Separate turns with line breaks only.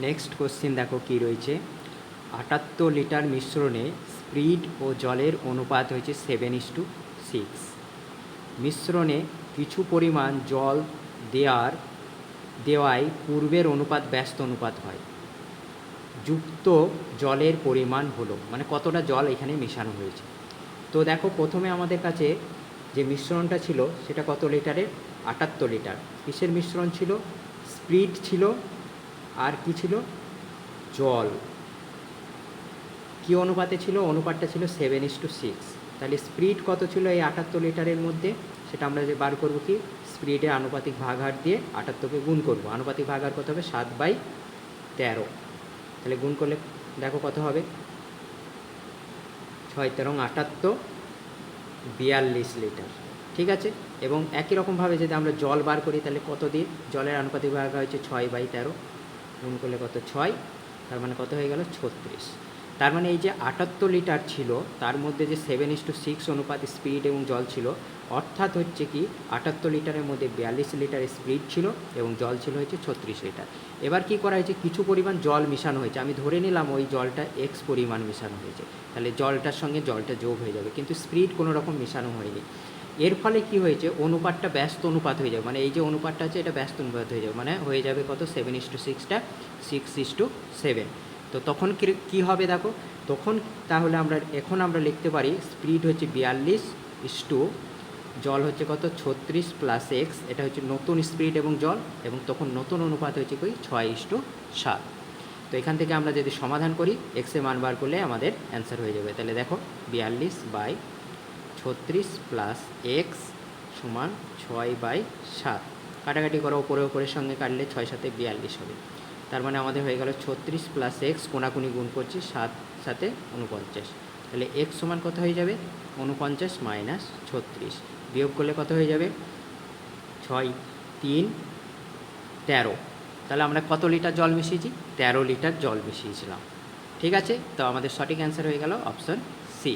Next question দেখো কী রয়েছে। ৭৮ litre মিশ্রণে স্পিরিট ও জলের অনুপাত হয়েছে 7:6। মিশ্রণে কিছু পরিমাণ জল দেওয়ায় পূর্বের অনুপাত ব্যস্ত অনুপাত হয়। যুক্ত জলের পরিমাণ হলো, মানে কতটা জল এখানে মেশানো হয়েছে। তো দেখো প্রথমে আমাদের কাছে যে মিশ্রণটা ছিল সেটা কত লিটারের? ৭৮ লিটার। কিসের মিশ্রণ ছিল? স্পিরিট ছিল, আর কি ছিল? জল। কি অনুপাতে ছিল? অনুপাতটা ছিল 7:6। তাহলে স্পিরিট কত ছিল এই ৭৮ লিটারের মধ্যে? সেটা আমরা যে বার করবো কি, স্পিরিটের আনুপাতিক ভাগহার দিয়ে ৭৮কে গুণ করবো। আনুপাতিক ভাগহার কত হবে? 7/13। তাহলে গুণ করলে দেখো কত হবে? 6 তেরং ৭৮, 42 লিটার। ঠিক আছে। এবং একই রকমভাবে যদি আমরা জল বার করি তাহলে কত দিয়ে? জলের আনুপাতিক ভাগ হচ্ছে 6/13, গুণ করলে কত? 6। তার মানে কত হয়ে গেল? 36। তার মানে এই যে ৭৮ লিটার ছিল তার মধ্যে যে 7:6 অনুপাত স্পিরিট এবং জল ছিল, অর্থাৎ হচ্ছে কি ৭৮ লিটারের মধ্যে 42 লিটার স্পিরিট ছিল এবং জল ছিল হচ্ছে 36 লিটার। এবার কি করা হয়েছে? কিছু পরিমাণ জল মেশানো হয়েছে। আমি ধরে নিলাম ওই জলটা এক্স পরিমাণ মেশানো হয়েছে, তাহলে জলটার সঙ্গে জলটা যোগ হয়ে যাবে, কিন্তু স্পিরিট কোনো রকম মেশানো হয়নি। এর ফলে কি হয়েছে? অনুপাতটা ব্যস্ত অনুপাত হয়ে যাবে, মানে এই যে অনুপাতটা আছে এটা ব্যস্ত অনুপাত হয়ে যাবে, মানে হয়ে যাবে কত? 7:6টা 6:7। তো তখন কী হবে দেখো, তখন তাহলে এখন আমরা লিখতে পারি স্পিরিট হচ্ছে 42 ইস্টু জল হচ্ছে কত? 36 প্লাস এক্স। এটা হচ্ছে নতুন স্পিরিট এবং জল, এবং তখন নতুন অনুপাত হচ্ছে কি 6:7। তো এখান থেকে আমরা যদি সমাধান করি এক্সের মান বার করলে আমাদের অ্যান্সার হয়ে যাবে। তাহলে দেখো 42/36 প্লাস এক্স সমান 6/7। কাটাকাটি করো, ওপরে ওপরের সঙ্গে কাটলে 6×7 42 হবে। তার মানে আমাদের হয়ে গেল 36 প্লাস এক্স, কোনাকুনি গুণ করছি 7×7 49। তাহলে এক্স সমান কত হয়ে যাবে? 49 মাইনাস 36, বিয়োগ করলে কত হয়ে যাবে? 6×3=13। তাহলে আমরা কত লিটার জল মিশিয়েছি? 13 লিটার জল মিশিয়েছিলাম। ঠিক আছে। তো আমাদের সঠিক অ্যান্সার হয়ে গেল অপশন সি।